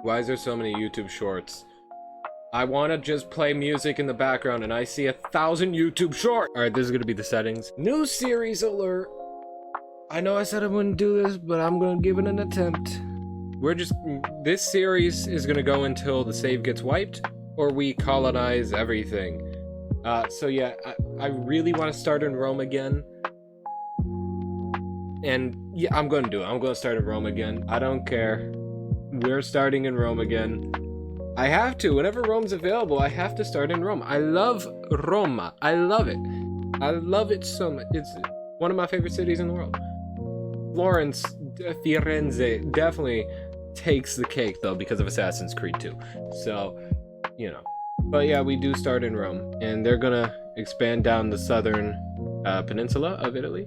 Why is there so many YouTube shorts? I want to just play music in the background and I see 1,000 YouTube shorts. Alright, this is going to be the settings. New series alert. I know I said I wouldn't do this, but I'm going to give it an attempt. This series is going to go until the save gets wiped or we colonize everything. So yeah, I really want to start in Rome again. And yeah, I'm going to do it. I'm going to start in Rome again. I don't care. We're starting in Rome again. I have to. Whenever Rome's available, I have to start in Rome. I love Roma. I love it. I love it so much. It's one of my favorite cities in the world. Florence, Firenze definitely takes the cake, though, because of Assassin's Creed 2. So, you know. But yeah, we do start in Rome. And they're going to expand down the southern peninsula of Italy.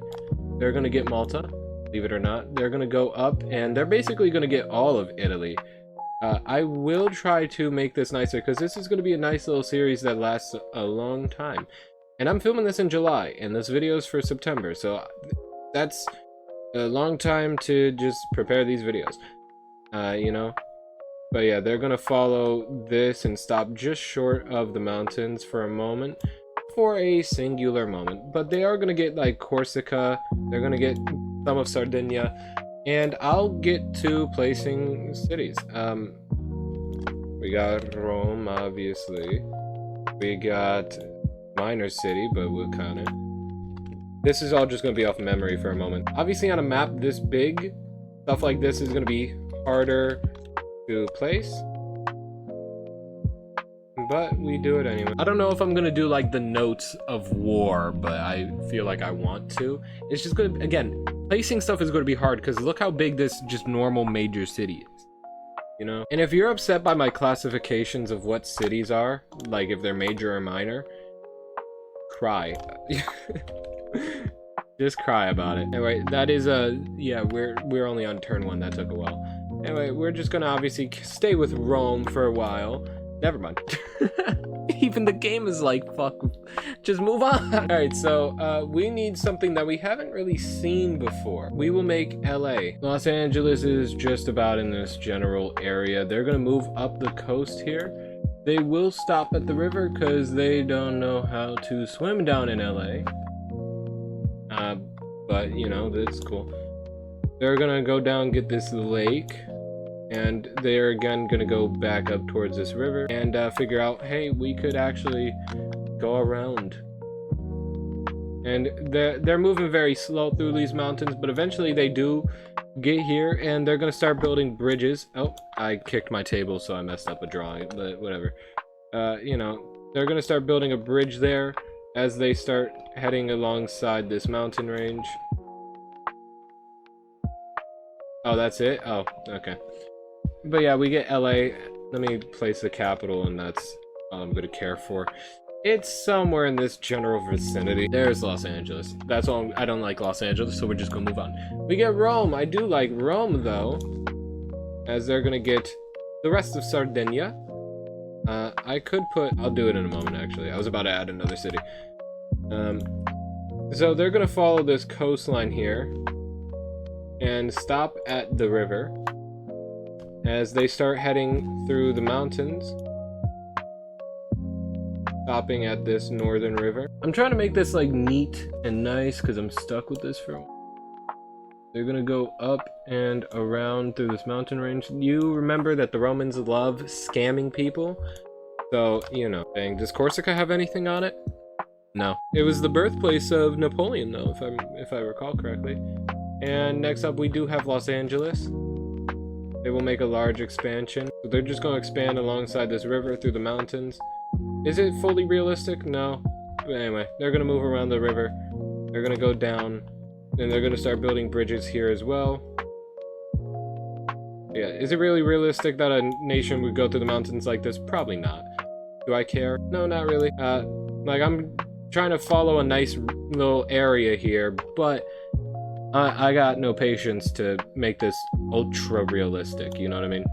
They're going to get Malta, believe it or not. They're going to go up, and they're basically going to get all of Italy. I will try to make this nicer, because this is going to be a nice little series that lasts a long time. And I'm filming this in July, and this video is for September, so that's a long time to just prepare these videos, you know? But yeah, they're going to follow this and stop just short of the mountains for a moment, for a singular moment. But they are going to get, like, Corsica, they're going to get some of Sardinia, and I'll get to placing cities. We got Rome, obviously. We got minor city, but we'll count it. This is all just going to be off memory for a moment. Obviously, on a map this big, stuff like this is going to be harder to place. But we do it anyway. I don't know if I'm going to do, like, the notes of war, but I feel like I want to. It's just going to, again, placing stuff is going to be hard, because look how big this just normal major city is, you know? And if you're upset by my classifications of what cities are, like if they're major or minor, cry. Just cry about it. Anyway, that is yeah, we're only on turn 1. That took a while. Anyway, we're just gonna obviously stay with Rome for a while. Never mind. Even the game is like, fuck, just move on. All right, so we need something that we haven't really seen before. We will make LA. Los Angeles is just about in this general area. They're gonna move up the coast here. They will stop at the river because they don't know how to swim down in LA. But you know, that's cool. They're gonna go down, get this lake. And they're again gonna go back up towards this river and figure out, hey, we could actually go around. And they're moving very slow through these mountains, but eventually they do get here and they're gonna start building bridges. Oh, I kicked my table, so I messed up a drawing, but whatever. You know, they're gonna start building a bridge there as they start heading alongside this mountain range. Oh, that's it? Oh, okay. But yeah, we get LA. Let me place the capital, and that's all I'm going to care for. It's somewhere in this general vicinity. There's Los Angeles. That's all. I don't like Los Angeles, so we're just going to move on. We get Rome. I do like Rome, though, as they're going to get the rest of Sardinia. I could put... I'll do it in a moment, actually. I was about to add another city. So they're going to follow this coastline here and stop at the river. As they start heading through the mountains, stopping at this northern river. I'm trying to make this like neat and nice because I'm stuck with this for a while. They're gonna go up and around through this mountain range. You remember that the Romans love scamming people, so you know. Dang, does Corsica have anything on it? No. It was the birthplace of Napoleon, though, if I recall correctly. And next up, we do have Los Angeles. They will make a large expansion. So they're just going to expand alongside this river through the mountains. Is it fully realistic? No. But anyway, they're going to move around the river. They're going to go down. And they're going to start building bridges here as well. Yeah, is it really realistic that a nation would go through the mountains like this? Probably not. Do I care? No, not really. Like, I'm trying to follow a nice little area here, but... I got no patience to make this ultra realistic, you know what I mean?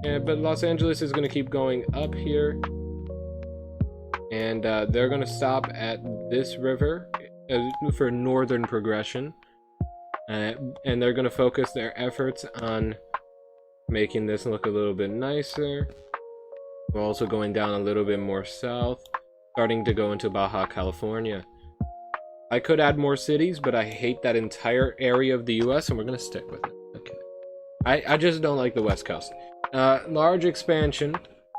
Yeah, but Los Angeles is going to keep going up here. And they're going to stop at this river for northern progression. And they're going to focus their efforts on making this look a little bit nicer. We're also going down a little bit more south, starting to go into Baja California. I could add more cities, but I hate that entire area of the US, and we're gonna stick with it. Okay. I just don't like the West Coast. Large expansion.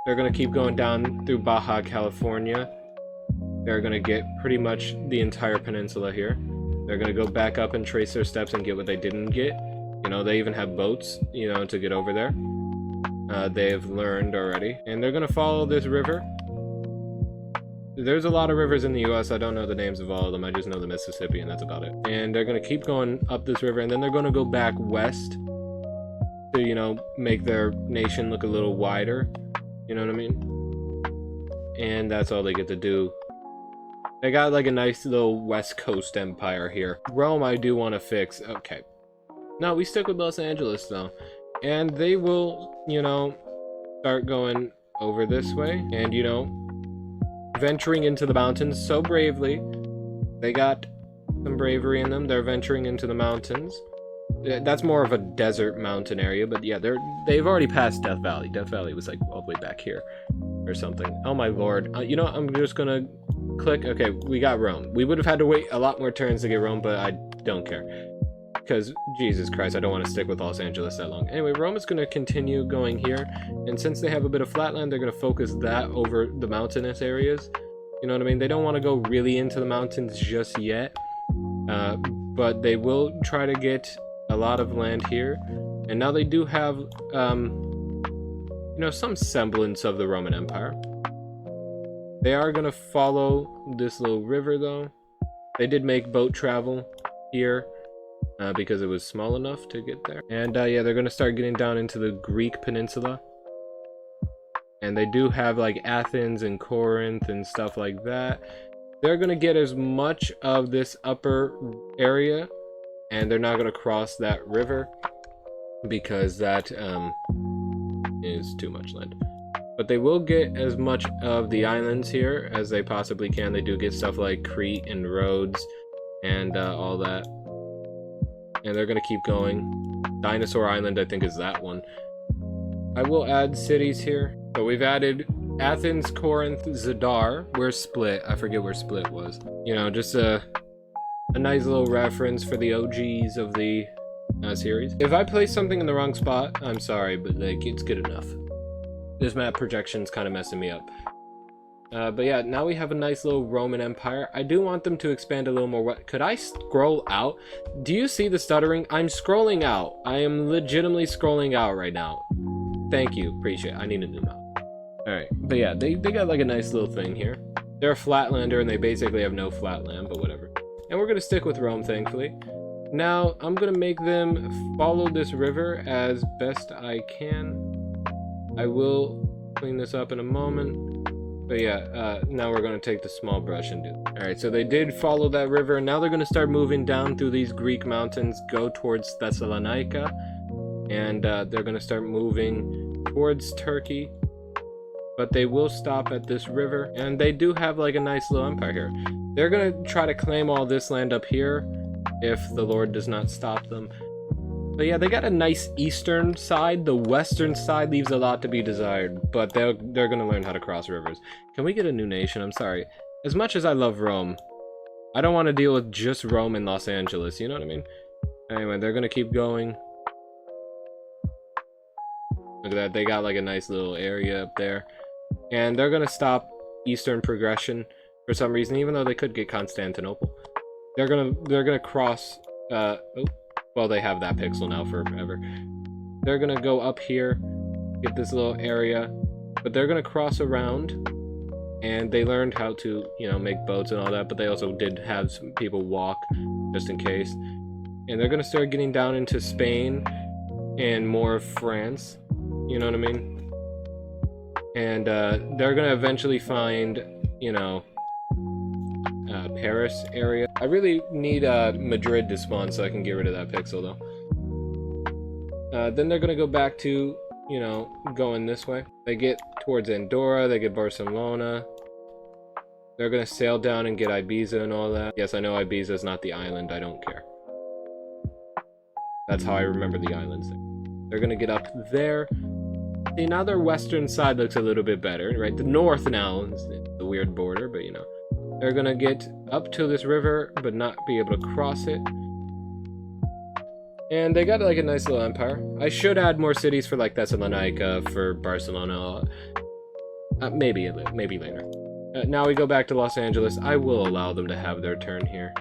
They're gonna keep going down through Baja California. They're gonna get pretty much the entire peninsula here. They're gonna go back up and trace their steps and get what they didn't get. You know, they even have boats, you know, to get over there. They've learned already. And they're gonna follow this river. There's a lot of rivers in the US. I don't know the names of all of them. I just know the Mississippi, and that's about it. And they're gonna keep going up this river, and then they're gonna go back west to, you know, make their nation look a little wider. You know what I mean? And that's all they get to do. They got like a nice little West Coast empire here. Rome, I do want to fix. Okay. No, we stick with Los Angeles though. And they will, you know, start going over this way and, you know, venturing into the mountains so bravely. They got some bravery in them. They're venturing into the mountains. That's more of a desert mountain area, but yeah, they've already passed Death Valley. Death Valley was like all the way back here or something. Oh my lord. You know, I'm just gonna click. Okay, we got Rome. We would have had to wait a lot more turns to get Rome, but I don't care. Because, Jesus Christ, I don't want to stick with Los Angeles that long. Anyway, Rome is going to continue going here, and since they have a bit of flatland, they're going to focus that over the mountainous areas. You know what I mean? They don't want to go really into the mountains just yet, but they will try to get a lot of land here. And now they do have, you know, some semblance of the Roman Empire. They are going to follow this little river, though. They did make boat travel here. Because it was small enough to get there. And yeah, they're gonna start getting down into the Greek peninsula. And they do have like Athens and Corinth and stuff like that. They're gonna get as much of this upper area, and they're not gonna cross that river because that is too much land. But they will get as much of the islands here as they possibly can. They do get stuff like Crete and Rhodes and all that. And they're gonna keep going. Dinosaur Island, I think, is that one. I will add cities here. So we've added Athens, Corinth, Zadar. Where's Split? I forget where Split was. You know, just a nice little reference for the OGs of the series. If I place something in the wrong spot, I'm sorry, but like, it's good enough. This map projection's kind of messing me up. But yeah, now we have a nice little Roman Empire. I do want them to expand a little more. Could I scroll out? Do you see the stuttering? I'm scrolling out. I am legitimately scrolling out right now. Thank you. Appreciate it. I need a new mouse. Alright, but yeah, they got like a nice little thing here. They're a flatlander and they basically have no flatland, but whatever. And we're going to stick with Rome, thankfully. Now, I'm going to make them follow this river as best I can. I will clean this up in a moment. But yeah, now we're going to take the small brush and do it. Alright, so they did follow that river, and now they're going to start moving down through these Greek mountains, go towards Thessalonica, and they're going to start moving towards Turkey. But they will stop at this river, and they do have like a nice little empire here. They're going to try to claim all this land up here, if the Lord does not stop them. But yeah, they got a nice eastern side. The western side leaves a lot to be desired, but they're going to learn how to cross rivers. Can we get a new nation? I'm sorry. As much as I love Rome, I don't want to deal with just Rome and Los Angeles, you know what I mean? Anyway, they're going to keep going. Look at that, they got like a nice little area up there. And they're going to stop eastern progression for some reason, even though they could get Constantinople. They're gonna cross, well, they have that pixel now forever. They're gonna go up here, get this little area, but they're gonna cross around, and they learned how to, you know, make boats and all that, but they also did have some people walk, just in case. And they're gonna start getting down into Spain, and more of France, you know what I mean? And, they're gonna eventually find, you know, Paris area. I really need Madrid to spawn so I can get rid of that pixel though. Then they're gonna go back to, you know, going this way. They get towards Andorra, they get Barcelona. They're gonna sail down and get Ibiza and all that. Yes, I know Ibiza is not the island, I don't care. That's how I remember the islands. They're gonna get up there. See, now their western side looks a little bit better, right? The north now is the weird border, but you know. They're gonna get up to this river, but not be able to cross it. And they got like a nice little empire. I should add more cities for like Thessalonica, for Barcelona. Maybe later. Now we go back to Los Angeles. I will allow them to have their turn here.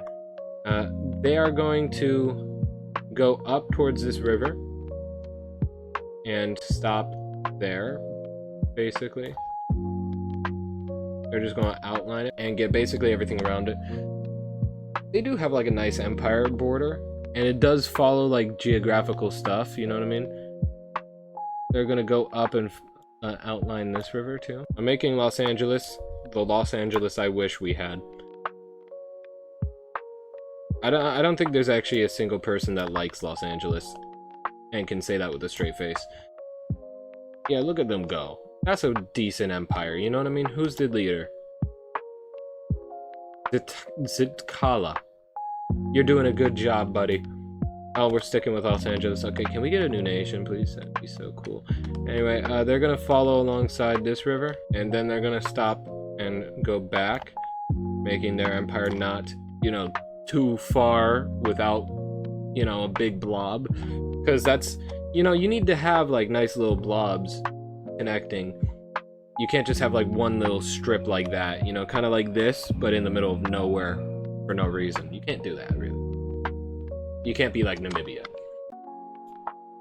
They are going to go up towards this river and stop there, basically. They're just going to outline it and get basically everything around it. They do have like a nice empire border, and it does follow like geographical stuff, you know what I mean? They're going to go up and outline this river too. I'm making Los Angeles the Los Angeles I wish we had. I don't think there's actually a single person that likes Los Angeles and can say that with a straight face. Yeah, look at them go. That's a decent empire, you know what I mean? Who's the leader? Zitkala. You're doing a good job, buddy. Oh, we're sticking with Los Angeles. Okay, can we get a new nation, please? That'd be so cool. Anyway, they're gonna follow alongside this river, and then they're gonna stop and go back, making their empire not, you know, too far without, you know, a big blob. Because that's, you know, you need to have like nice little blobs connecting. You can't just have like one little strip like that, you know, kind of like this, but in the middle of nowhere for no reason. You can't do that, really. You can't be like Namibia.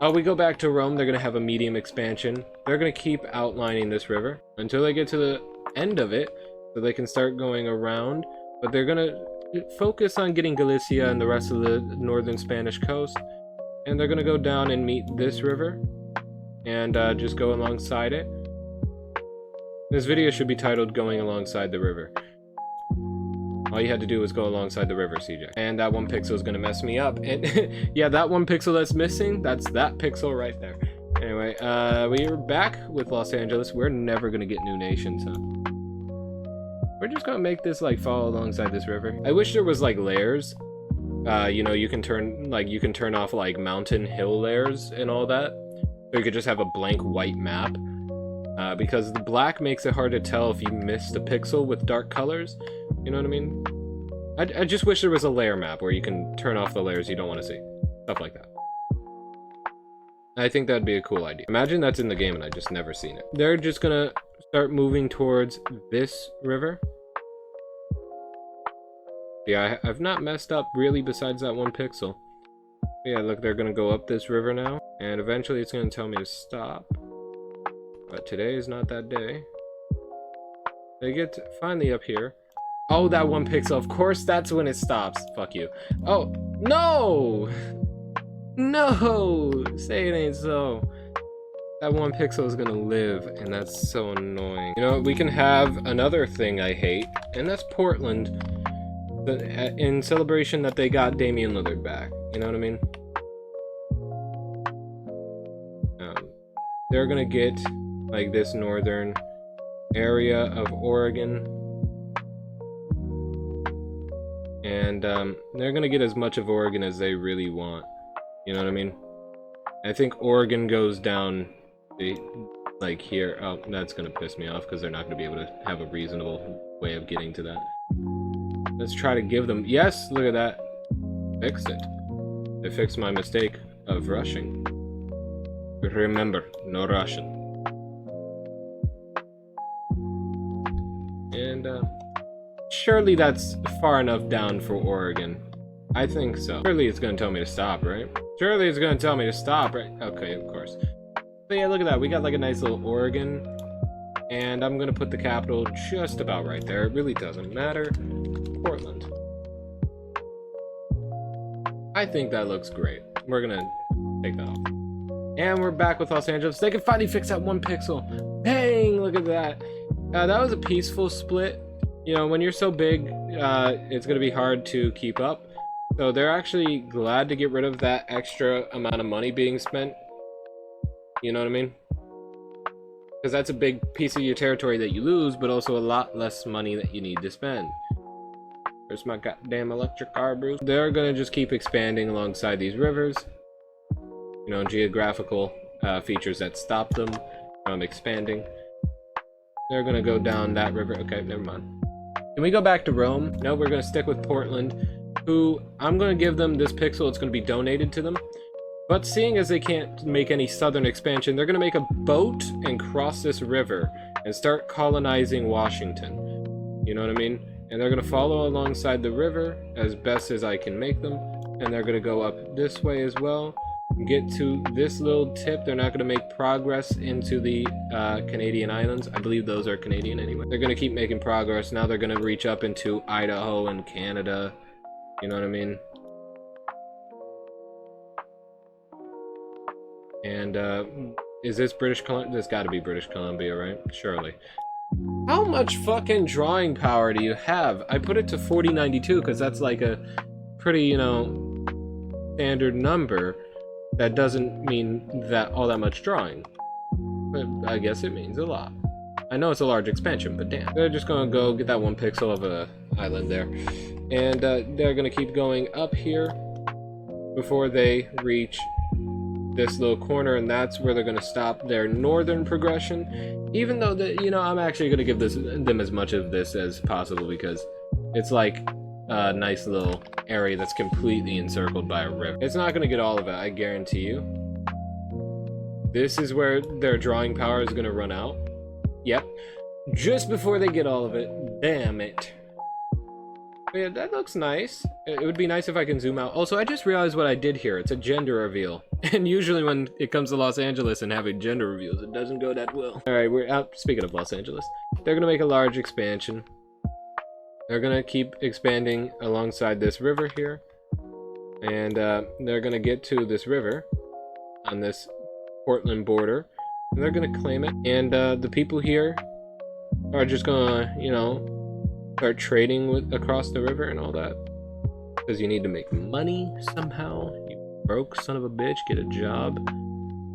Oh, we go back to Rome. They're going to have a medium expansion. They're going to keep outlining this river until they get to the end of it, so they can start going around. But they're going to focus on getting Galicia and the rest of the northern Spanish coast. And they're going to go down and meet this river and just go alongside it. This video should be titled Going Alongside the River. All you had to do was go alongside the river, CJ. And that one pixel is going to mess me up. And yeah, that one pixel that's missing, that's that pixel right there. Anyway, we are back with Los Angeles. We're never going to get new nations, huh? We're just going to make this, like, follow alongside this river. I wish there was, like, layers. You know, you can turn off, like, mountain hill layers and all that. So you could just have a blank white map. Because the black makes it hard to tell if you missed a pixel with dark colors. You know what I mean? I just wish there was a layer map where you can turn off the layers you don't want to see. Stuff like that. I think that'd be a cool idea. Imagine that's in the game and I just never seen it. They're just gonna start moving towards this river. Yeah, I've not messed up really besides that one pixel. Yeah, look, they're gonna go up this river now. And eventually it's gonna tell me to stop. But today is not that day. They get finally up here. Oh, that one pixel. Of course, that's when it stops. Fuck you. Oh, no! No! Say it ain't so. That one pixel is gonna live, and that's so annoying. You know, we can have another thing I hate, and that's Portland. In celebration that they got Damian Lillard back. You know what I mean? They're gonna get, like, this northern area of Oregon. And they're gonna get as much of Oregon as they really want. You know what I mean? I think Oregon goes down, like, here. Oh, that's gonna piss me off because they're not gonna be able to have a reasonable way of getting to that. Let's try to give them... Yes, look at that. Fix it. They fixed my mistake of rushing. Remember, no rushing. And surely that's far enough down for Oregon. I think so. Surely it's gonna tell me to stop, right? Surely it's gonna tell me to stop, right? Okay, of course. So yeah, look at that. We got like a nice little Oregon. And I'm gonna put the capital just about right there. It really doesn't matter. Portland. I think that looks great. We're gonna take that off. And we're back with Los Angeles. They can finally fix that one pixel. Dang, look at that. That was a peaceful split. You know, when you're so big, it's going to be hard to keep up. So they're actually glad to get rid of that extra amount of money being spent. You know what I mean? Because that's a big piece of your territory that you lose, but also a lot less money that you need to spend. Where's my goddamn electric car, Bruce? They're going to just keep expanding alongside these rivers. you know, geographical features that stop them from expanding. They're gonna go down that river. Okay, never mind. Can we go back to Rome? No, we're gonna stick with Portland, who I'm gonna give them this pixel. It's gonna be donated to them. But seeing as they can't make any southern expansion, they're gonna make a boat and cross this river and start colonizing Washington. You know what I mean? And they're gonna follow alongside the river as best as I can make them. And they're gonna go up this way as well. Get to this little tip. They're not going to make progress into the Canadian islands. I believe those are Canadian anyway. They're going to keep making progress. Now they're going to reach up into Idaho and Canada. You know what I mean? And is this British Columbia? This got to be British Columbia, right? Surely. How much fucking drawing power do you have? I put it to 4092 because that's like a pretty, you know, standard number. That doesn't mean that all that much drawing, but I guess it means a lot. I know it's a large expansion, but damn. They're just gonna go get that 1 pixel of a island there, and they're gonna keep going up here before they reach this little corner, and that's where they're gonna stop their northern progression. Even though you know, I'm actually gonna give them as much of this as possible because it's like a nice little area that's completely encircled by a river. It's not going to get all of it, I guarantee you. This is where their drawing power is going to run out. Yep. Just before they get all of it. Damn it. But yeah, that looks nice. It would be nice if I can zoom out. Also, I just realized what I did here. It's a gender reveal. And usually when it comes to Los Angeles and having gender reveals, it doesn't go that well. Alright, we're out. Speaking of Los Angeles, they're going to make a large expansion. They're gonna keep expanding alongside this river here, and they're gonna get to this river on this Portland border, and they're gonna claim it. And the people here are just gonna, you know, start trading across the river and all that, because you need to make money somehow. You broke son of a bitch, get a job.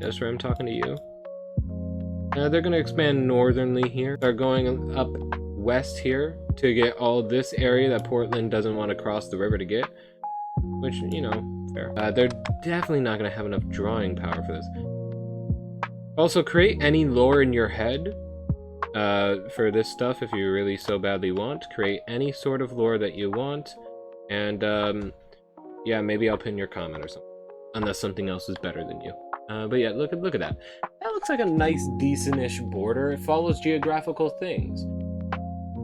That's where I'm talking to you. They're gonna expand northernly here. They're going up west here to get all this area that Portland doesn't want to cross the river to get, which, you know, fair. They're definitely not going to have enough drawing power for this. Also, create any lore in your head for this stuff if you really so badly want. Create any sort of lore that you want, and yeah, maybe I'll pin your comment or something, unless something else is better than you. But yeah, look at that. That looks like a nice, decent-ish border. It follows geographical things.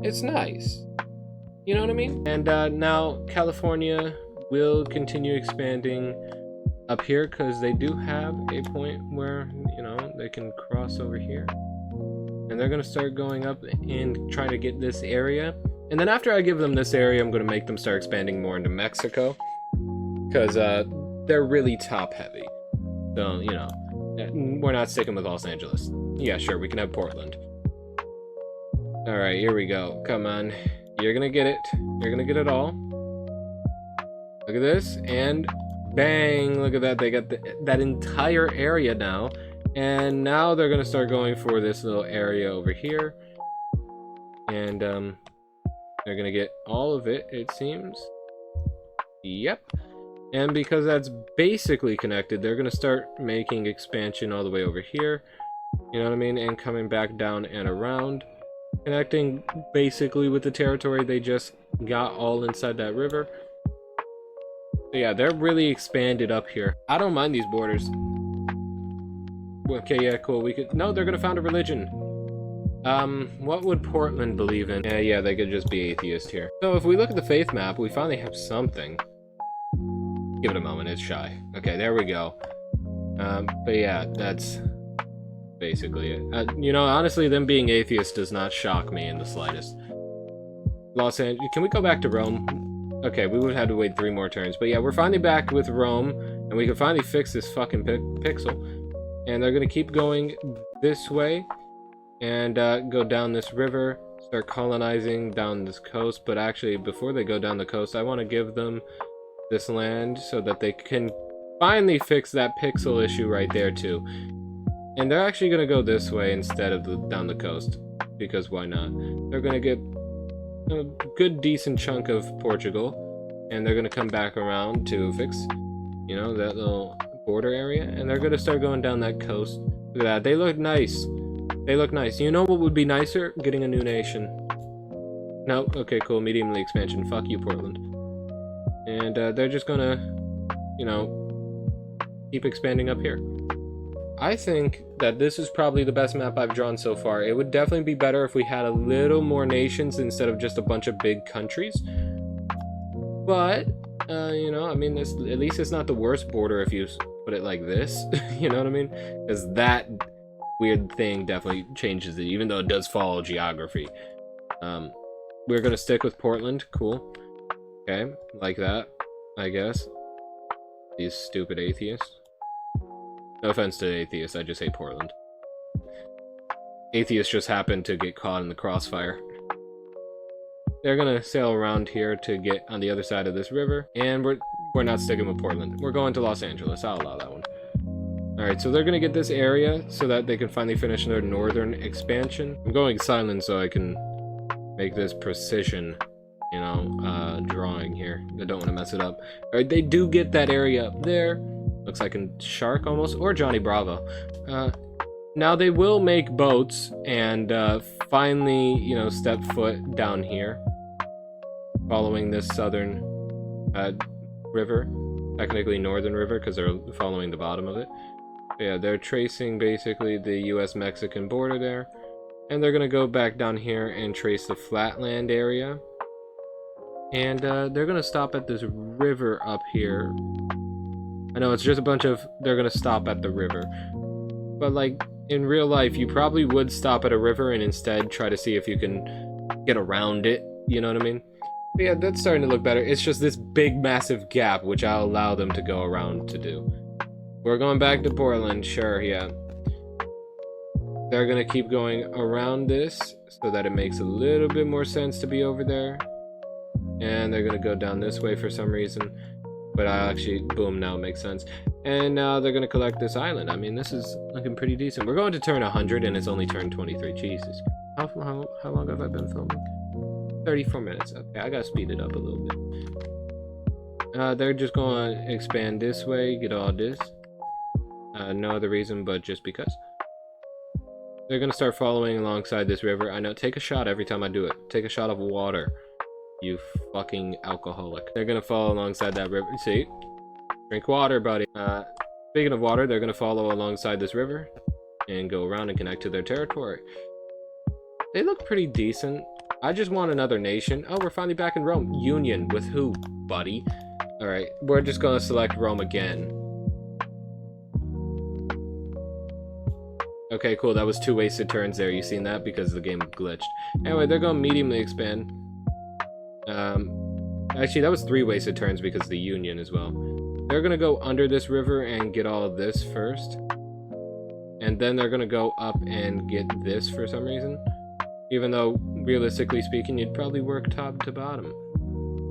It's nice. You know what I mean? And now California will continue expanding up here because they do have a point where, you know, they can cross over here. And they're going to start going up and try to get this area. And then after I give them this area, I'm going to make them start expanding more into Mexico. Because they're really top heavy. So, you know, we're not sticking with Los Angeles. Yeah, sure, we can have Portland. Alright, here we go. Come on. You're gonna get it. You're gonna get it all. Look at this. And bang! Look at that. They got that entire area now. And now they're gonna start going for this little area over here. And they're gonna get all of it, it seems. Yep. And because that's basically connected, they're gonna start making expansion all the way over here. You know what I mean? And coming back down and around. Connecting basically with the territory they just got all inside that river. So yeah, they're really expanded up here. I don't mind these borders. Okay, yeah, cool. We could. No, they're gonna found a religion. What would Portland believe in? Yeah, they could just be atheist here. So if we look at the faith map, we finally have something. Give it a moment. It's shy. Okay, there we go. But yeah, that's basically it. You know, honestly, them being atheist does not shock me in the slightest. Los Angeles. Can we go back to Rome? Okay, we would have to wait 3 more turns. But yeah, we're finally back with Rome, and we can finally fix this fucking pixel. And they're gonna keep going this way, and go down this river, start colonizing down this coast. But actually, before they go down the coast, I want to give them this land so that they can finally fix that pixel issue right there too. And they're actually going to go this way instead of down the coast, because why not? They're going to get a good decent chunk of Portugal, and they're going to come back around to fix, you know, that little border area, and they're gonna start going down that coast. Look at that. They look nice. They look nice. You know what would be nicer? Getting a new nation. No, okay, cool. Mediumly expansion. Fuck you, Portland. And they're just gonna, you know, keep expanding up here. I think that this is probably the best map I've drawn so far. It would definitely be better if we had a little more nations instead of just a bunch of big countries. But, you know, I mean, this, at least it's not the worst border if you put it like this. You know what I mean? Because that weird thing definitely changes it, even though it does follow geography. We're gonna stick with Portland. Cool. Okay, like that, I guess. These stupid atheists. No offense to atheists, I just hate Portland. Atheists just happen to get caught in the crossfire. They're gonna sail around here to get on the other side of this river, and we're not sticking with Portland. We're going to Los Angeles. I'll allow that one. Alright, so they're gonna get this area so that they can finally finish their northern expansion. I'm going silent so I can make this precision, you know, drawing here. I don't want to mess it up. Alright, they do get that area up there. Looks like a shark almost, or Johnny Bravo. Now they will make boats and finally, you know, step foot down here, following this southern river, technically northern river because they're following the bottom of it. But yeah, they're tracing basically the US-Mexican border there, and they're gonna go back down here and trace the flatland area, and they're gonna stop at this river up here. I know it's just a bunch of, they're gonna stop at the river, but like in real life you probably would stop at a river and instead try to see if you can get around it, you know what I mean? But yeah, that's starting to look better. It's just this big massive gap which I'll allow them to go around to do. We're going back to Portland, sure, yeah. They're gonna keep going around this so that it makes a little bit more sense to be over there, and they're gonna go down this way for some reason. But actually, boom, now it makes sense. And now they're going to collect this island. I mean, this is looking pretty decent. We're going to turn 100 and it's only turned 23. Jesus. How long have I been filming? 34 minutes. Okay, I got to speed it up a little bit. They're just going to expand this way, get all this. No other reason but just because. They're going to start following alongside this river. I know, take a shot every time I do it. Take a shot of water. You fucking alcoholic. They're gonna follow alongside that river. See? Drink water, buddy. Speaking of water, they're gonna follow alongside this river and go around and connect to their territory. They look pretty decent. I just want another nation. Oh, we're finally back in Rome. Union with who, buddy? Alright, we're just gonna select Rome again. Okay, cool. That was 2 wasted turns there. You seen that? Because the game glitched. Anyway, they're gonna mediumly expand. Actually, that was 3 wasted turns because of the Union as well. They're gonna go under this river and get all of this first. And then they're gonna go up and get this for some reason. Even though, realistically speaking, you'd probably work top to bottom.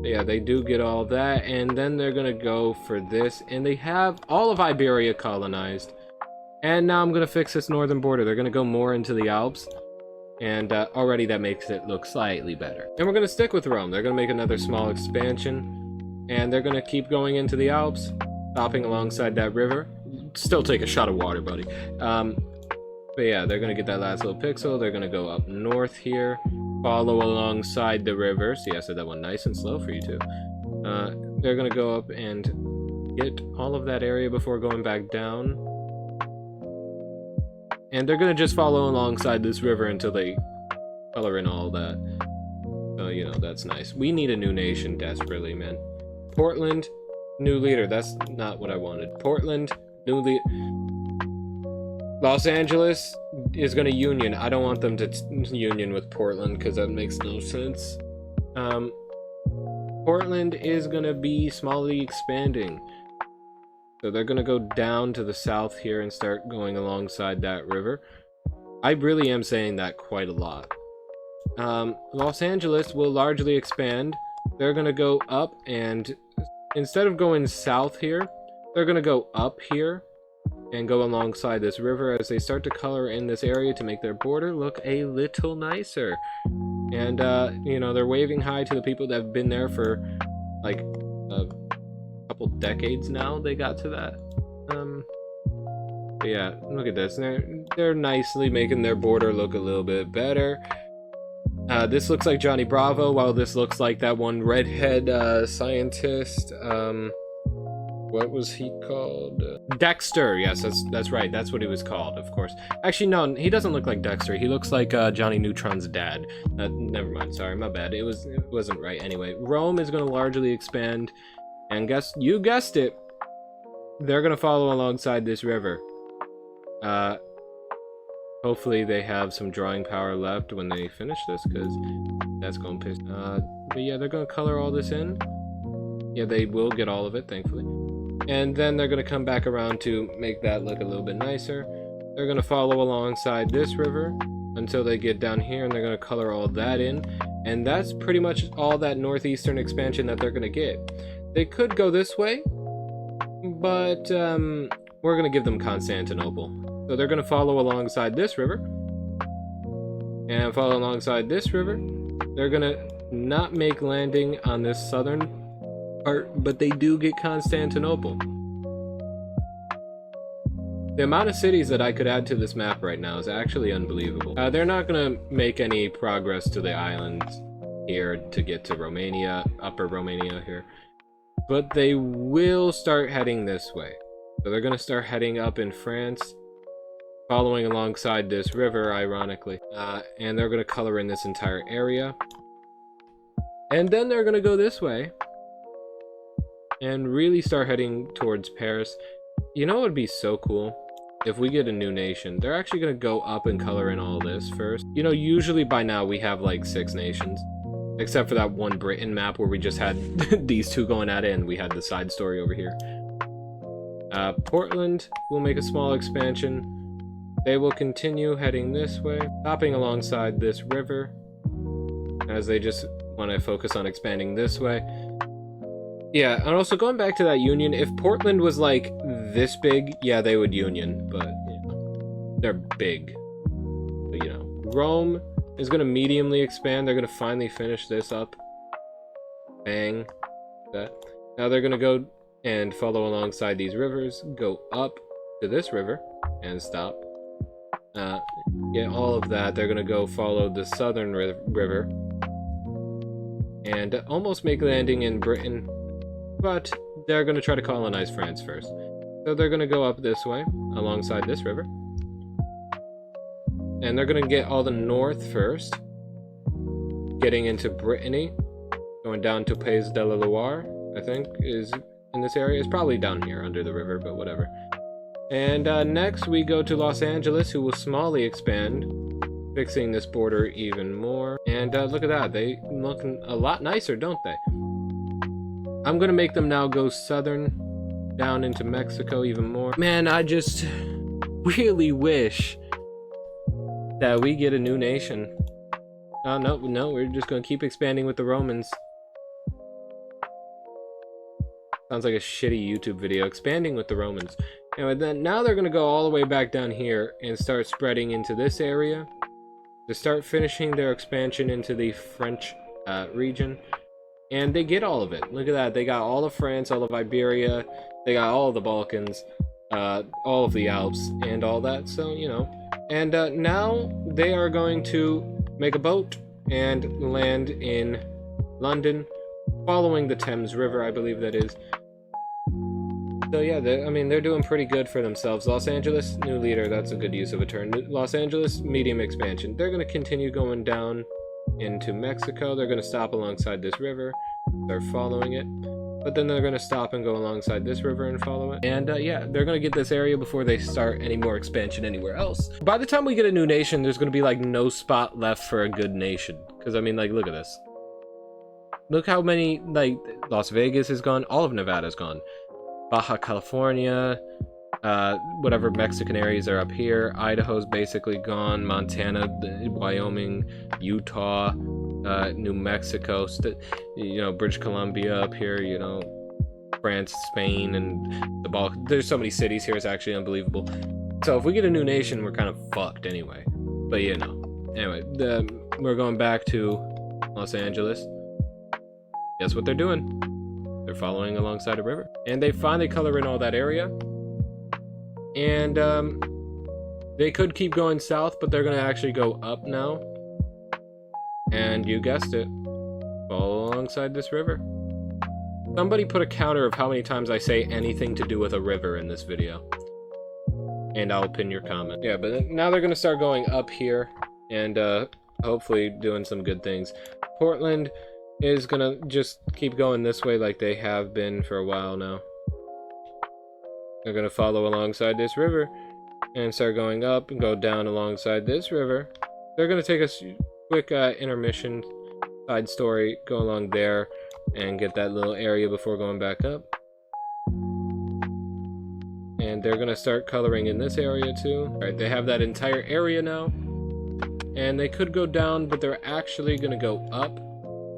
But yeah, they do get all that, and then they're gonna go for this, and they have all of Iberia colonized. And now I'm gonna fix this northern border. They're gonna go more into the Alps. And already that makes it look slightly better. And we're going to stick with Rome. They're going to make another small expansion. And they're going to keep going into the Alps, stopping alongside that river. Still take a shot of water, buddy. But yeah, they're going to get that last little pixel. They're going to go up north here, follow alongside the river. See, I said that one nice and slow for you too. They're going to go up and get all of that area before going back down. And they're gonna just follow alongside this river until they color in all that. So, you know, that's nice. We need a new nation desperately, man. Portland, new leader. That's not what I wanted. Portland, new leader. Los Angeles is gonna union. I don't want them to union with Portland because that makes no sense. Portland is gonna be smallly expanding. So they're going to go down to the south here and start going alongside that river. I really am saying that quite a lot. Los Angeles will largely expand. They're going to go up, and instead of going south here, they're going to go up here and go alongside this river as they start to color in this area to make their border look a little nicer. And, you know, they're waving hi to the people that have been there for, like, couple decades now. They got to that. But yeah, look at this. They're nicely making their border look a little bit better. This looks like Johnny Bravo, while this looks like that one redhead scientist. What was he called? Dexter. Yes, that's right. That's what he was called, of course. Actually, no, he doesn't look like Dexter. He looks like Johnny Neutron's dad. Never mind. Sorry, my bad. It wasn't right. Anyway, Rome is going to largely expand, and you guessed it, they're going to follow alongside this river. Hopefully they have some drawing power left when they finish this, because that's going to piss. But yeah, they're going to color all this in. Yeah, they will get all of it, thankfully. And then they're going to come back around to make that look a little bit nicer. They're going to follow alongside this river until they get down here, and they're going to color all that in. And that's pretty much all that northeastern expansion that they're going to get. They could go this way, but we're going to give them Constantinople. So they're going to follow alongside this river, and follow alongside this river. They're going to not make landing on this southern part, but they do get Constantinople. The amount of cities that I could add to this map right now is actually unbelievable. They're not going to make any progress to the islands here to get to Romania, upper Romania here, but they will start heading this way. So they're going to start heading up in France, following alongside this river, ironically, and they're going to color in this entire area. And then they're going to go this way and really start heading towards Paris. You know what would be so cool? If we get a new nation, they're actually going to go up and color in all this first. You know, usually by now we have like 6 nations, except for that one Britain map where we just had these two going at it, and we had the side story over here. Portland will make a small expansion. They will continue heading this way, stopping alongside this river, as they just want to focus on expanding this way. Yeah, and also going back to that union, if Portland was like this big, yeah, they would union, but you know, they're big. But, you know, Rome is going to mediumly expand. They're going to finally finish this up. Bang. That. Now they're going to go and follow alongside these rivers, go up to this river and stop. Get all of that. They're going to go follow the southern river and almost make landing in Britain, but they're going to try to colonize France first. So they're going to go up this way alongside this river, and they're going to get all the north first, getting into Brittany, going down to Pays de la Loire, I think is in this area. It's probably down here under the river, but whatever. And next we go to Los Angeles, who will smallly expand, fixing this border even more. And look at that, they look a lot nicer, don't they? I'm gonna make them now go southern, down into Mexico even more. Man, I just really wish that we get a new nation. Oh, no, we're just gonna keep expanding with the Romans. Sounds like a shitty YouTube video. Expanding with the Romans. Anyway, then now they're gonna go all the way back down here and start spreading into this area to start finishing their expansion into the French region. And they get all of it. Look at that. They got all of France, all of Iberia. They got all of the Balkans, all of the Alps, and all that. So, you know. And now they are going to make a boat and land in London, following the Thames River, I believe that is. So yeah, they're doing pretty good for themselves. Los Angeles, new leader, that's a good use of a term. Los Angeles, medium expansion. They're going to continue going down into Mexico. They're going to stop alongside this river. They're following it. But then they're going to stop and go alongside this river and follow it. And yeah, they're going to get this area before they start any more expansion anywhere else. By the time we get a new nation, there's going to be like no spot left for a good nation. Because I mean, like, look at this. Look how many, like, Las Vegas is gone. All of Nevada's gone. Baja California, whatever Mexican areas are up here. Idaho's basically gone. Montana, Wyoming, Utah, New Mexico, you know, British Columbia up here, you know, France, Spain, and the Balkans. There's so many cities here, it's actually unbelievable. So if we get a new nation, we're kind of fucked anyway. But you know, anyway, we're going back to Los Angeles. Guess what they're doing? They're following alongside a river. And they finally color in all that area. And they could keep going south, but they're gonna actually go up now. And you guessed it, follow alongside this river. Somebody put a counter of how many times I say anything to do with a river in this video, and I'll pin your comment. Yeah, but now they're gonna start going up here and hopefully doing some good things. Portland is gonna just keep going this way like they have been for a while now. They're gonna follow alongside this river and start going up and go down alongside this river. They're gonna take a quick intermission, side story, go along there and get that little area before going back up. And they're gonna start coloring in this area too. Alright, they have that entire area now. And they could go down, but they're actually gonna go up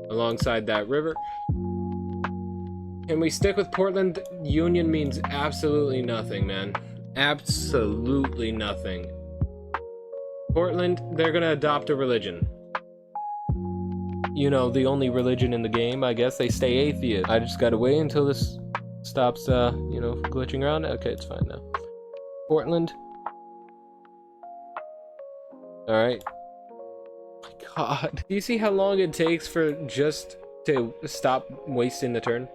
alongside that river. And we stick with Portland. Union means absolutely nothing, man. Absolutely nothing. Portland, they're gonna adopt a religion. You know, the only religion in the game, I guess. They stay atheist. I just gotta wait until this stops, you know, glitching around. Okay, it's fine now. Portland. Alright. My god. Do you see how long it takes for just to stop wasting the turn?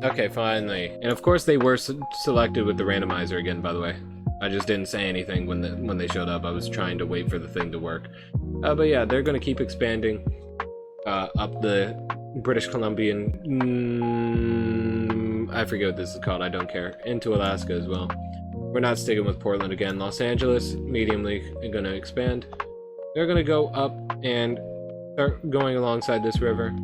Okay, finally. And of course they were selected with the randomizer again, by the way. I just didn't say anything when they showed up. I was trying to wait for the thing to work. But yeah, they're gonna keep expanding up the British Columbian... I forget what this is called, I don't care. Into Alaska as well. We're not sticking with Portland again. Los Angeles, mediumly gonna expand. They're gonna go up and start going alongside this river.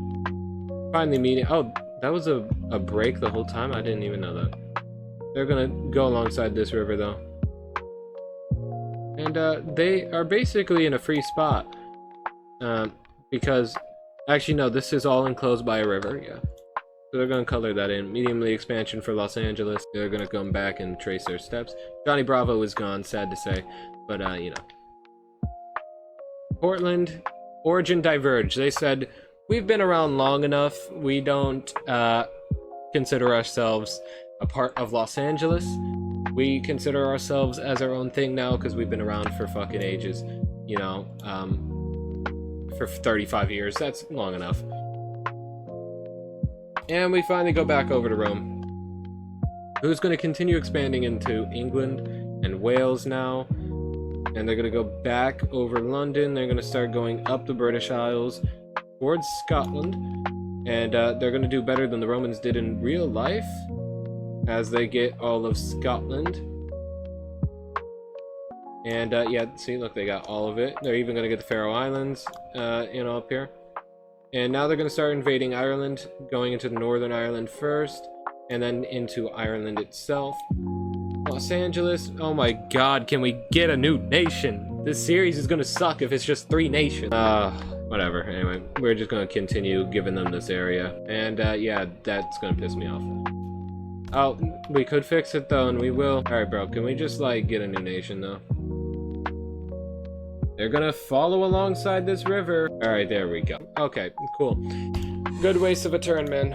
Finally meeting... Oh, that was a break the whole time? I didn't even know that. They're gonna go alongside this river though. And they are basically in a free spot. Because... Actually no, this is all enclosed by a river, yeah. So they're gonna color that in. Mediumly expansion for Los Angeles. They're gonna come back and trace their steps. Johnny Bravo is gone, sad to say. But you know. Portland, origin diverge. They said, we've been around long enough. We don't consider ourselves a part of Los Angeles. We consider ourselves as our own thing now because we've been around for fucking ages. You know, for 35 years. That's long enough. And we finally go back over to Rome. Who's going to continue expanding into England and Wales now. And they're going to go back over London. They're going to start going up the British Isles towards Scotland. And they're going to do better than the Romans did in real life, as they get all of Scotland. And yeah, see, look, they got all of it. They're even going to get the Faroe Islands, you know, up here. And now they're going to start invading Ireland, going into Northern Ireland first, and then into Ireland itself. Los Angeles, oh my god, can we get a new nation? This series is going to suck if it's just 3 nations. Whatever, anyway, we're just going to continue giving them this area. And yeah, that's going to piss me off. Oh, we could fix it though, and we will. Alright, bro, can we just, like, get a new nation though? They're gonna follow alongside this river. Alright, there we go. Okay, cool. Good waste of a turn, man.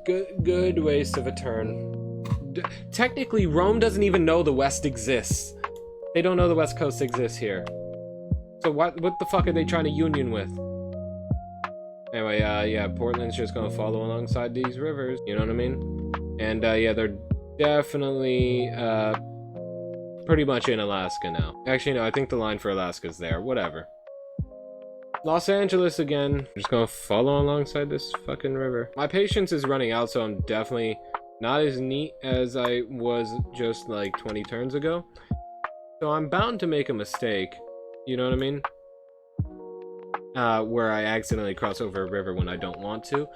Good waste of a turn. Technically, Rome doesn't even know the West exists. They don't know the West Coast exists here. So what the fuck are they trying to union with? Anyway, yeah, Portland's just gonna follow alongside these rivers, you know what I mean? And, yeah, they're definitely, pretty much in Alaska now. Actually, no, I think the line for Alaska's there. Whatever. Los Angeles again. I'm just gonna follow alongside this fucking river. My patience is running out, so I'm definitely not as neat as I was just like 20 turns ago. So I'm bound to make a mistake. You know what I mean? Where I accidentally cross over a river when I don't want to.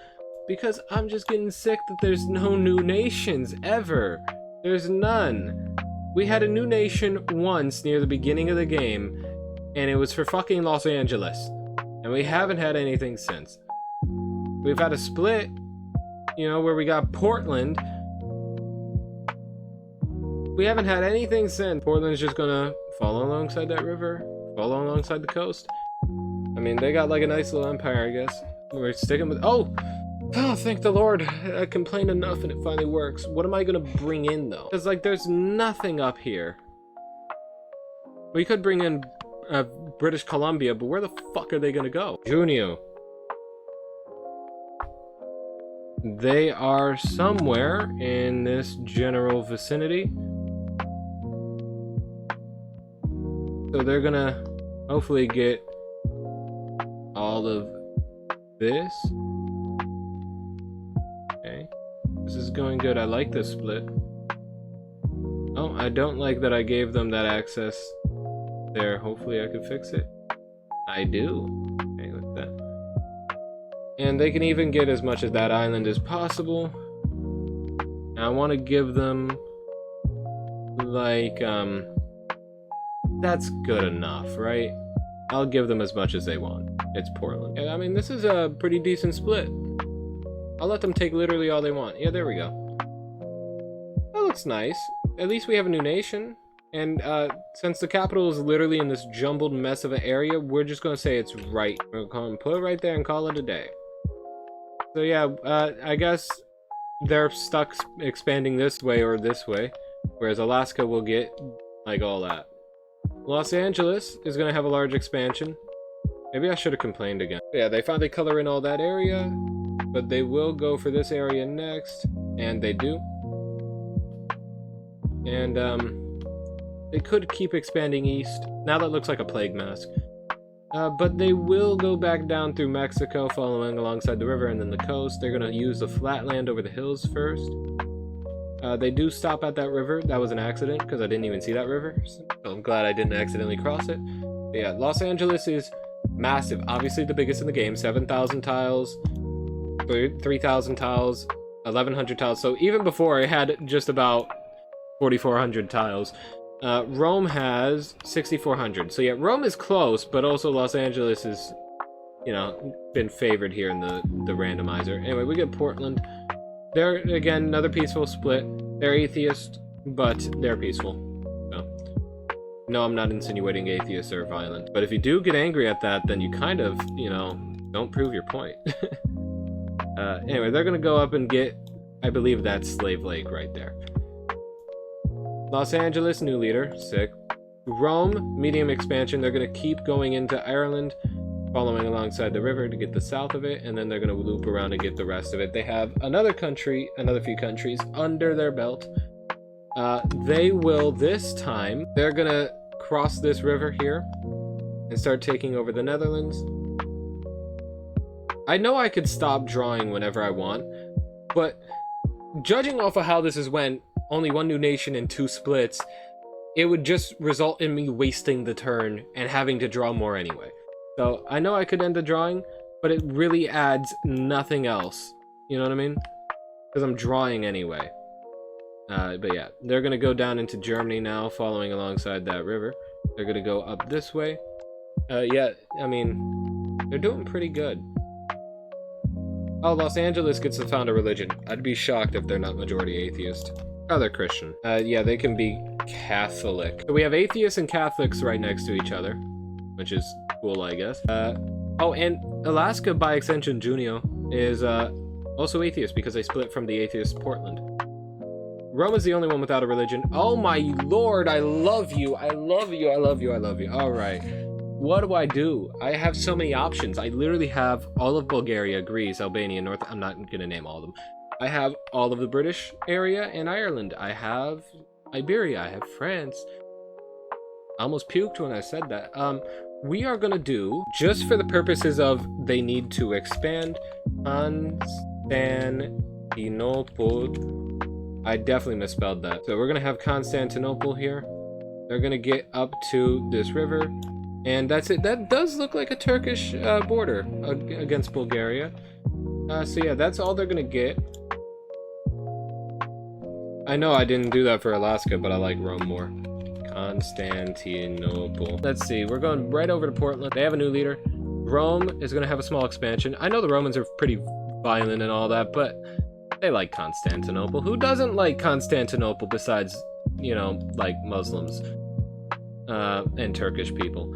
Because I'm just getting sick that there's no new nations ever. There's none. We had a new nation once near the beginning of the game, and it was for fucking Los Angeles. And we haven't had anything since. We've had a split, you know, where we got Portland. We haven't had anything since. Portland's just gonna follow alongside that river, follow alongside the coast, I mean, they got like a nice little empire, I guess. We're sticking with... Oh! Oh, thank the Lord. I complained enough and it finally works. What am I gonna bring in, though? Because, like, there's nothing up here. We could bring in British Columbia, but where the fuck are they gonna go? Junio. They are somewhere in this general vicinity. So they're gonna hopefully get all of this. Okay. This is going good. I like this split. Oh, I don't like that I gave them that access there. Hopefully I can fix it. I do. Okay, like that. And they can even get as much of that island as possible. And I want to give them like that's good enough, right? I'll give them as much as they want. It's Portland. Yeah, I mean, this is a pretty decent split. I'll let them take literally all they want. Yeah, there we go. That looks nice. At least we have a new nation. And since the capital is literally in this jumbled mess of an area, we're just going to say it's right. We're going to put it right there and call it a day. So yeah, I guess they're stuck expanding this way or this way. Whereas Alaska will get, like, all that. Los Angeles is going to have a large expansion. Maybe I should have complained again. Yeah, they finally color in all that area. But they will go for this area next. And they do. And, they could keep expanding east. Now that looks like a plague mask. But they will go back down through Mexico, following alongside the river and then the coast. They're going to use the flatland over the hills first. They do stop at that river. That was an accident, because I didn't even see that river. So I'm glad I didn't accidentally cross it. But yeah, Los Angeles is massive. Obviously the biggest in the game. 7,000 tiles, 3,000 tiles, 1,100 tiles. So even before, it had just about 4,400 tiles. Rome has 6,400. So yeah, Rome is close, but also Los Angeles is, you know, been favored here in the randomizer. Anyway, we get Portland. They're, again, another peaceful split. They're atheist, but they're peaceful. So, no, I'm not insinuating atheists are violent. But if you do get angry at that, then you kind of, you know, don't prove your point. Anyway, they're gonna go up and get, I believe that's Slave Lake right there. Los Angeles, new leader, sick. Rome, medium expansion. They're going to keep going into Ireland, following alongside the river to get the south of it, and then they're going to loop around and get the rest of it. They have another few countries under their belt. They will, this time, they're going to cross this river here and start taking over the Netherlands. I know I could stop drawing whenever I want, but judging off of how this has went, only one new nation and 2 splits, it would just result in me wasting the turn and having to draw more anyway. So I know I could end the drawing, but it really adds nothing else. You know what I mean? Because I'm drawing anyway. But yeah, they're going to go down into Germany now, following alongside that river. They're going to go up this way. Yeah, I mean, they're doing pretty good. Oh, Los Angeles gets to found a religion. I'd be shocked if they're not majority atheist. Oh, they're Christian. Yeah, they can be Catholic. So we have atheists and Catholics right next to each other, which is cool, I guess. Oh, and Alaska, by extension, Junio, is also atheist because they split from the atheist Portland. Rome is the only one without a religion. Oh my lord, I love you. I love you. I love you. I love you. All right. What do? I have so many options. I literally have all of Bulgaria, Greece, Albania, North... I'm not going to name all of them. I have all of the British area and Ireland. I have Iberia. I have France. I almost puked when I said that. We are going to do, just for the purposes of they need to expand, Constantinople. I definitely misspelled that. So we're going to have Constantinople here. They're going to get up to this river. And that's it. That does look like a Turkish border against Bulgaria. So yeah, that's all they're going to get. I know I didn't do that for Alaska, but I like Rome more. Constantinople. Let's see, we're going right over to Portland. They have a new leader. Rome is going to have a small expansion. I know the Romans are pretty violent and all that, but they like Constantinople. Who doesn't like Constantinople besides, you know, like Muslims and Turkish people?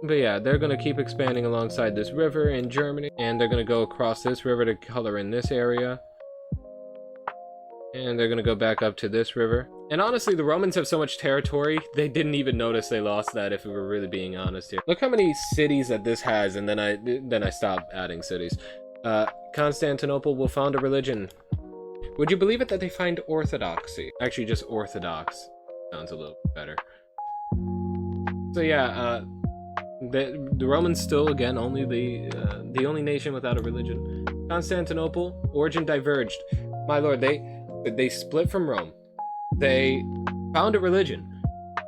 But yeah, they're gonna keep expanding alongside this river in Germany, and they're gonna go across this river to color in this area. And they're gonna go back up to this river. And honestly, the Romans have so much territory, they didn't even notice they lost that, if we were really being honest here. Look how many cities that this has, and then I stopped adding cities. Constantinople will found a religion. Would you believe it that they find orthodoxy? Actually, just orthodox. Sounds a little better. So yeah, the Romans still, again, only the only nation without a religion. Constantinople, origin diverged. My lord, they split from Rome. They found a religion.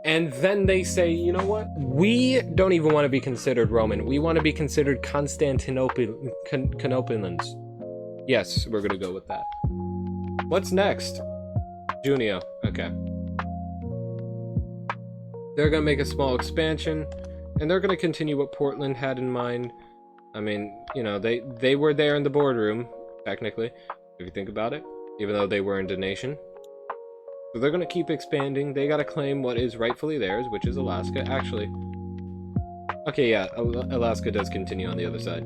And then they say, you know what? We don't even want to be considered Roman. We want to be considered Constantinopolians. Yes, we're going to go with that. What's next? Junio. Okay. They're going to make a small expansion. And they're going to continue what Portland had in mind. I mean, you know, they were there in the boardroom, technically, if you think about it. Even though they weren't a nation. So they're going to keep expanding. They got to claim what is rightfully theirs, which is Alaska. Actually, okay, yeah, Alaska does continue on the other side.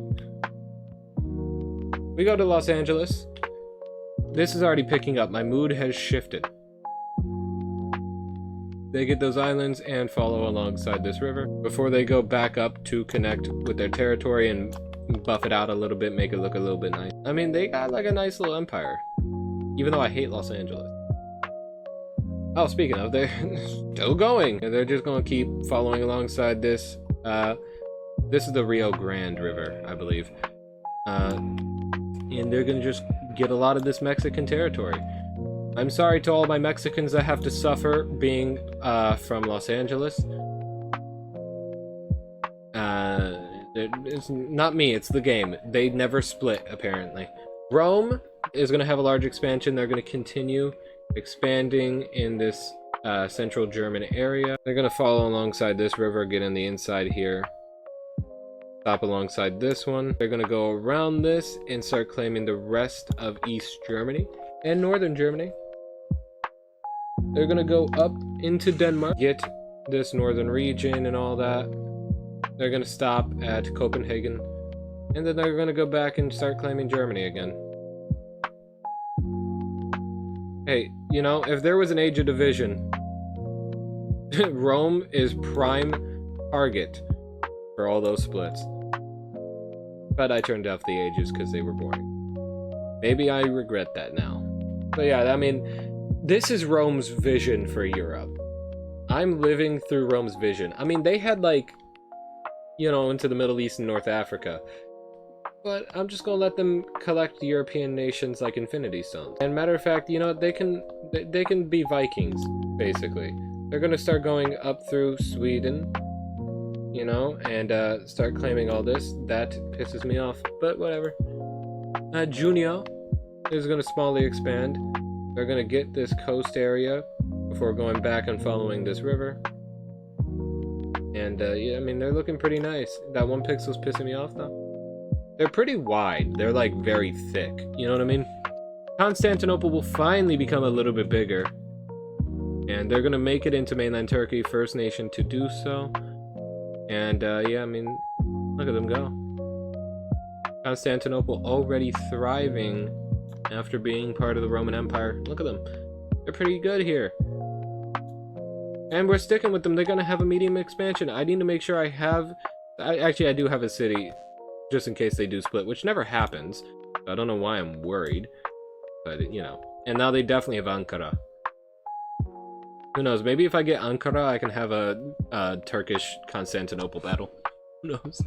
We go to Los Angeles. This is already picking up. My mood has shifted. They get those islands and follow alongside this river before they go back up to connect with their territory and buff it out a little bit, make it look a little bit nice. I mean, they got like a nice little empire. Even though I hate Los Angeles. Oh, speaking of, they're still going. They're just going to keep following alongside this. This is the Rio Grande River, I believe. And they're going to just get a lot of this Mexican territory. I'm sorry to all my Mexicans that have to suffer being from Los Angeles. It's not me, it's the game. They never split, apparently. Rome is going to have a large expansion. They're going to continue expanding in this central German area. They're going to follow alongside this river, get in the inside here, stop alongside this one. They're going to go around this and start claiming the rest of East Germany and Northern Germany. They're going to go up into Denmark, get this northern region and all that. They're going to stop at Copenhagen, and then they're going to go back and start claiming Germany again. Hey, you know, if there was an age of division, Rome is prime target for all those splits. But I turned off the ages because they were boring. Maybe I regret that now. But yeah, I mean, this is Rome's vision for Europe. I'm living through Rome's vision. I mean, they had like, you know, into the Middle East and North Africa. But I'm just gonna let them collect European nations like Infinity Stones. And matter of fact, you know, they can be Vikings, basically. They're gonna start going up through Sweden, you know, and start claiming all this. That pisses me off, but whatever. Junio is gonna smallly expand. They're gonna get this coast area before going back and following this river. And yeah, I mean, they're looking pretty nice. That one pixel's pissing me off though. They're pretty wide. They're like very thick. You know what I mean? Constantinople will finally become a little bit bigger. And they're gonna make it into mainland Turkey, first nation to do so. And yeah, I mean, look at them go. Constantinople already thriving after being part of the Roman Empire. Look at them. They're pretty good here. And we're sticking with them. They're gonna have a medium expansion. I need to make sure I have... Actually, I do have a city, just in case they do split, which never happens. I don't know why I'm worried. But, you know. And now they definitely have Ankara. Who knows? Maybe if I get Ankara, I can have a Turkish Constantinople battle. Who knows?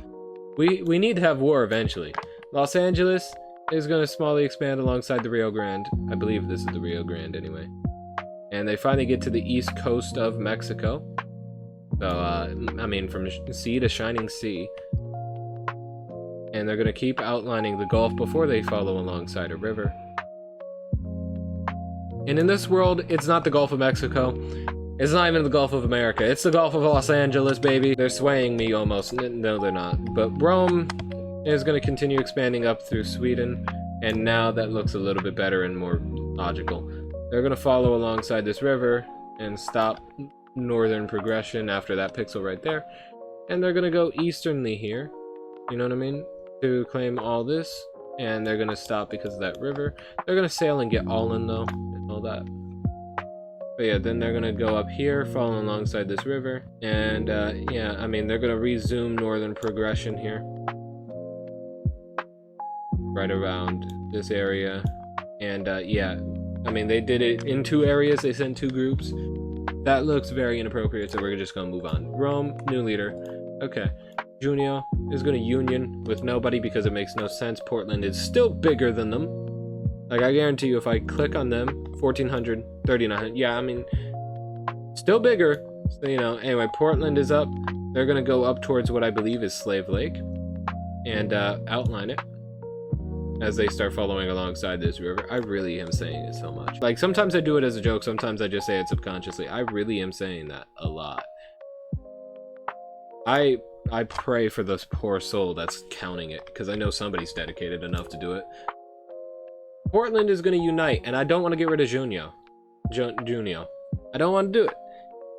We need to have war eventually. Los Angeles is going to smallly expand alongside the Rio Grande. I believe this is the Rio Grande anyway. And they finally get to the east coast of Mexico. So, I mean, from sea to shining sea. And they're going to keep outlining the Gulf before they follow alongside a river. And in this world, it's not the Gulf of Mexico. It's not even the Gulf of America. It's the Gulf of Los Angeles, baby. They're swaying me almost. No, they're not. But Rome is going to continue expanding up through Sweden. And now that looks a little bit better and more logical. They're going to follow alongside this river and stop northern progression after that pixel right there. And they're gonna go easternly here, you know what I mean, to claim all this. And they're gonna stop because of that river. They're gonna sail and get all in though, and all that. But yeah, then they're gonna go up here, following alongside this river. And yeah, I mean, they're gonna resume northern progression here. Right around this area. And yeah, I mean, they did it in 2 areas. They sent 2 groups. That looks very inappropriate, so we're just gonna move on. Rome, new leader. Okay. Junio is gonna union with nobody because it makes no sense. Portland is still bigger than them. Like, I guarantee you, if I click on them, 1400, 3900. Yeah, I mean, still bigger. So, you know, anyway, Portland is up. They're gonna go up towards what I believe is Slave Lake and outline it as they start following alongside this river. I really am saying it so much. Like, sometimes I do it as a joke, sometimes I just say it subconsciously. I really am saying that a lot. I pray for this poor soul that's counting it, because I know somebody's dedicated enough to do it. Portland is going to unite, and I don't want to get rid of Junio. I don't want to do it,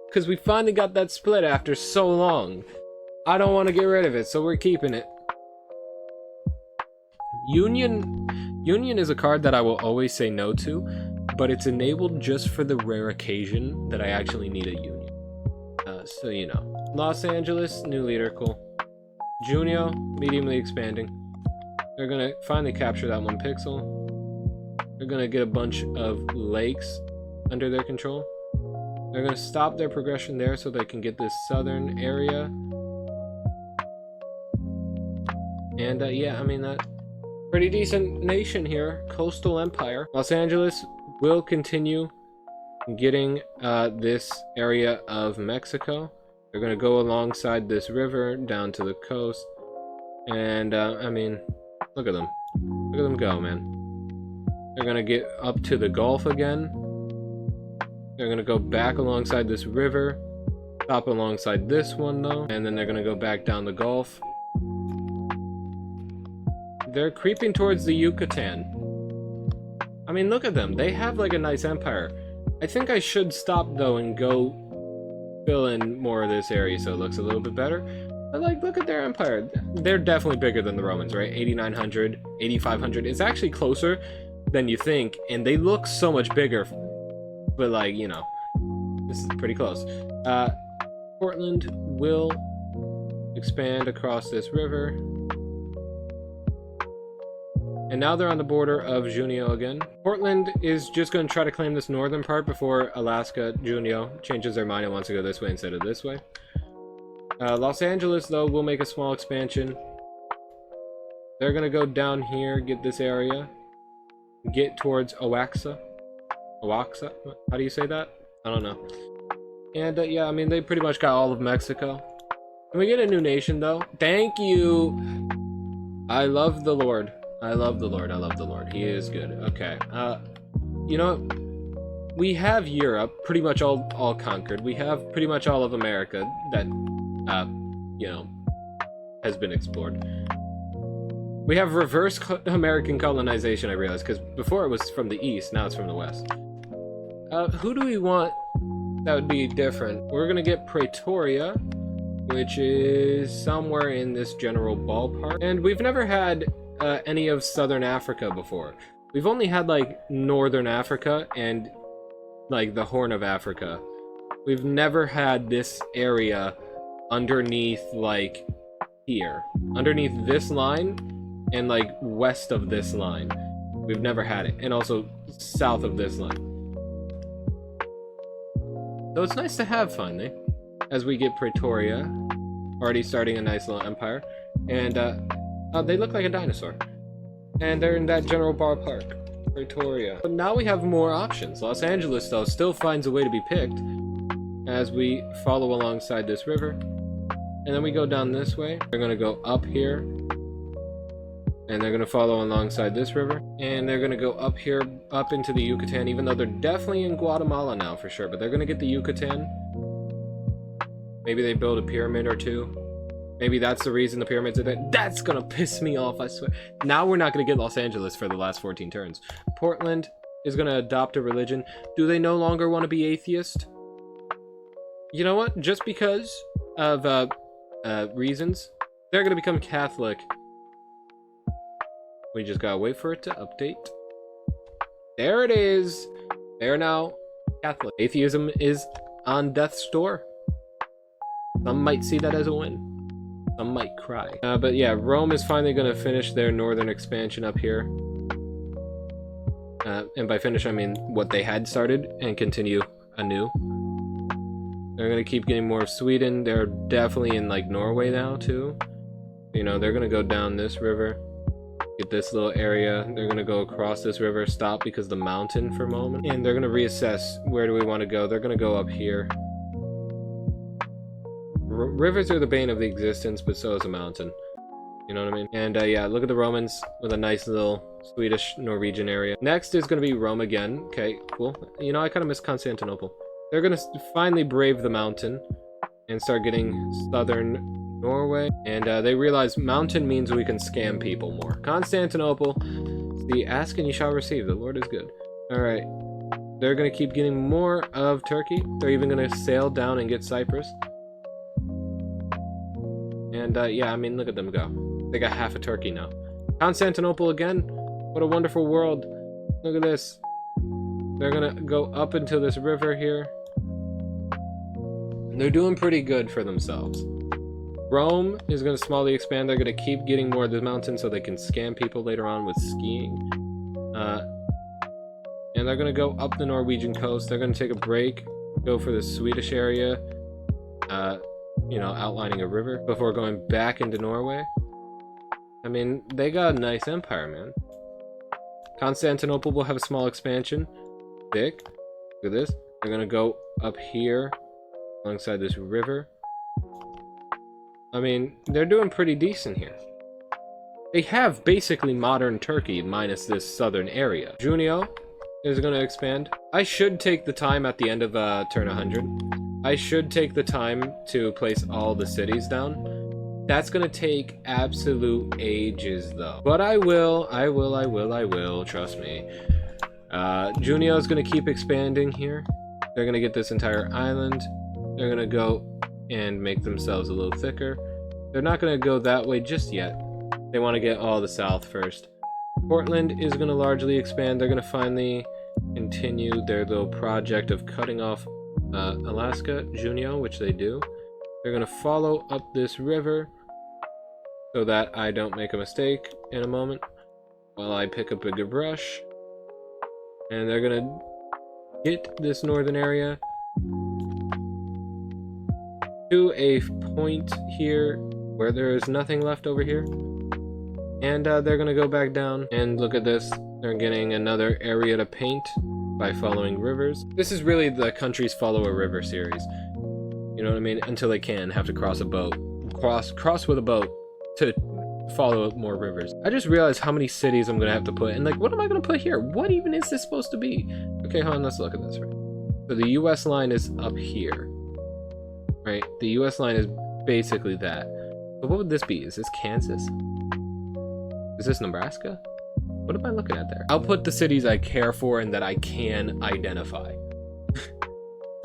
because we finally got that split after so long. I don't want to get rid of it, so we're keeping it. Union is a card that I will always say no to, but it's enabled just for the rare occasion that I actually need a union. So, you know. Los Angeles, new leader, cool. Junio, mediumly expanding. They're gonna finally capture that 1 pixel. They're gonna get a bunch of lakes under their control. They're gonna stop their progression there so they can get this southern area. And yeah, I mean, that pretty decent nation here, coastal empire. Los Angeles will continue getting this area of Mexico. They're gonna go alongside this river down to the coast. And I mean, look at them. Look at them go, man. They're gonna get up to the Gulf again. They're gonna go back alongside this river, stop alongside this one though, and then they're gonna go back down the Gulf. They're creeping towards the Yucatan. I mean, look at them. They have like a nice empire. I think I should stop though and go fill in more of this area so it looks a little bit better. But like, look at their empire. They're definitely bigger than the Romans, right? 8,900, 8,500. It's actually closer than you think, and they look so much bigger. But like, you know, this is pretty close. Portland will expand across this river. And now they're on the border of Junio again. Portland is just going to try to claim this northern part before Alaska, Junio, changes their mind and wants to go this way instead of this way. Los Angeles, though, will make a small expansion. They're going to go down here, get this area, get towards Oaxaca. Oaxaca? How do you say that? I don't know. And yeah, I mean, they pretty much got all of Mexico. Can we get a new nation, though? Thank you! I love the Lord. I love the Lord. I love the Lord. He is good. Okay. You know, we have Europe pretty much all conquered. We have pretty much all of America that, you know, has been explored. We have reverse American colonization, I realize, because before it was from the east, now it's from the west. Who do we want that would be different? We're gonna get Pretoria, which is somewhere in this general ballpark. And we've never had any of Southern Africa before. We've only had like Northern Africa and like the Horn of Africa. We've never had this area underneath like here. Underneath this line and like west of this line. We've never had it. And also south of this line. So it's nice to have finally. As we get Pretoria. Already starting a nice little empire. And they look like a dinosaur. And they're in that general ballpark. Pretoria. But now we have more options. Los Angeles, though, still finds a way to be picked. As we follow alongside this river. And then we go down this way. They're going to go up here. And they're going to follow alongside this river. And they're going to go up here, up into the Yucatan. Even though they're definitely in Guatemala now for sure. But they're going to get the Yucatan. Maybe they build a pyramid or two. Maybe that's the reason the pyramids are there. That's gonna piss me off, I swear. Now we're not gonna get Los Angeles for the last 14 turns. Portland is gonna adopt a religion. Do they no longer want to be atheist? You know what? Just because of reasons, they're gonna become Catholic. We just gotta wait for it to update. There it is. They're now Catholic. Atheism is on death's door. Some might see that as a win. Some might cry. But yeah, Rome is finally gonna finish their northern expansion up here. And by finish, I mean what they had started and continue anew. They're gonna keep getting more of Sweden. They're definitely in like Norway now too. You know, they're gonna go down this river. Get this little area. They're gonna go across this river, stop because of the mountain for a moment, and they're gonna reassess where do we want to go. They're gonna go up here. Rivers are the bane of the existence, but so is a mountain. You know what I mean? And yeah, look at the Romans with a nice little Swedish Norwegian area. Next is gonna be Rome again. Okay, cool. You know, I kind of miss Constantinople. They're gonna finally brave the mountain and start getting southern Norway, and they realize mountain means we can scam people more. Constantinople, see, ask and you shall receive. The Lord is good. All right, they're gonna keep getting more of Turkey. They're even gonna sail down and get Cyprus. And yeah, I mean, look at them go. They got half of Turkey now. Constantinople again. What a wonderful world. Look at this. They're gonna go up into this river here. And they're doing pretty good for themselves. Rome is going to smallly expand. They're going to keep getting more of the mountains so they can scam people later on with skiing. And they're going to go up the Norwegian coast. They're going to take a break, go for the Swedish area, you know, outlining a river before going back into Norway. I mean, they got a nice empire, man. Constantinople will have a small expansion. Thick. Look at this. They're going to go up here alongside this river. I mean, they're doing pretty decent here. They have basically modern Turkey minus this southern area. Junio is going to expand. I should take the time at the end of turn 100. I should take the time to place all the cities down. That's going to take absolute ages though. But I will, trust me. Junio is going to keep expanding here. They're going to get this entire island. They're going to go and make themselves a little thicker. They're not going to go that way just yet. They want to get all the south first. Portland is going to largely expand. They're going to finally continue their little project of cutting off Alaska, Junio, which they do. They're going to follow up this river so that I don't make a mistake in a moment while I pick up a good brush. And they're going to get this northern area to a point here where there is nothing left over here, and they're gonna go back down and look at this. They're getting another area to paint by following rivers. This is really the countries follow a river series, you know what I mean, until they can have to cross a boat, cross with a boat to follow more rivers. I just realized how many cities I'm gonna have to put, and like, what am I gonna put here? What even is this supposed to be? Okay, hold on, let's look at this. Right, so the US line is up here. Right, the US line is basically that. But what would this be? Is this Kansas? Is this Nebraska? What am I looking at there? I'll put the cities I care for and that I can identify.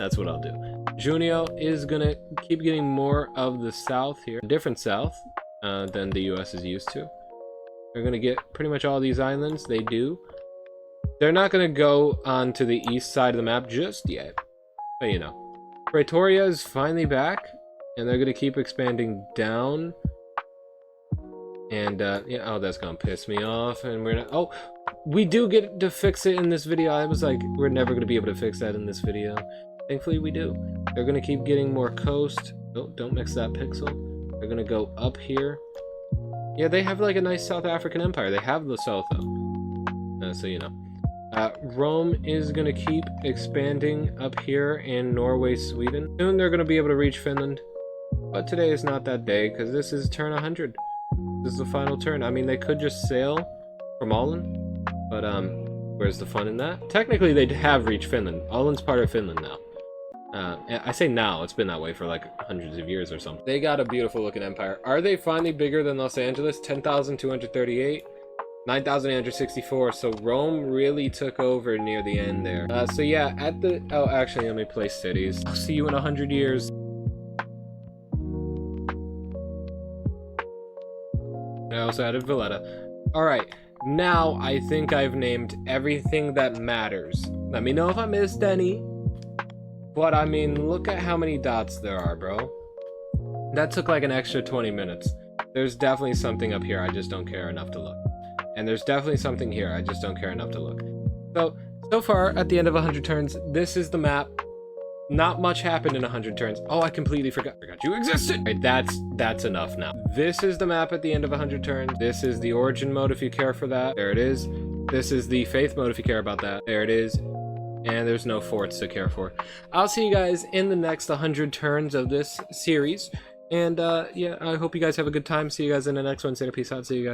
That's what I'll do. Junio is gonna keep getting more of the south here. Different south than the US is used to. They're gonna get pretty much all these islands. They do. They're not gonna go on to the east side of the map just yet. But you know. Pretoria is finally back, and they're gonna keep expanding down. And yeah, oh, that's gonna piss me off. And we're not. Oh, we do get to fix it in this video. I was like, we're never gonna be able to fix that in this video. Thankfully, we do. They're gonna keep getting more coast. Oh, don't mix that pixel. They're gonna go up here. Yeah, they have like a nice South African empire. They have Lesotho, so you know. Rome is going to keep expanding up here in Norway, Sweden. Soon they're going to be able to reach Finland. But today is not that day, because this is turn 100. This is the final turn. I mean, they could just sail from Åland, but where's the fun in that? Technically, they have reached Finland. Åland's part of Finland now. I say now, it's been that way for like hundreds of years or something. They got a beautiful looking empire. Are they finally bigger than Los Angeles? 10,238. 9,864, so Rome really took over near the end there. So yeah, at the... Oh, actually, let me place cities. I'll see you in 100 years. also added Valletta. Alright, now I think I've named everything that matters. Let me know if I missed any. But I mean, look at how many dots there are, bro. That took like an extra 20 minutes. There's definitely something up here, I just don't care enough to look. And there's definitely something here, I just don't care enough to look. So far, at the end of 100 turns, this is the map. Not much happened in 100 turns. Oh, I completely forgot you existed! Right, that's enough now. This is the map at the end of 100 turns. This is the origin mode if you care for that. There it is. This is the faith mode if you care about that. There it is. And there's no forts to care for. I'll see you guys in the next 100 turns of this series. And yeah, I hope you guys have a good time. See you guys in the next one. Say peace out. See you guys.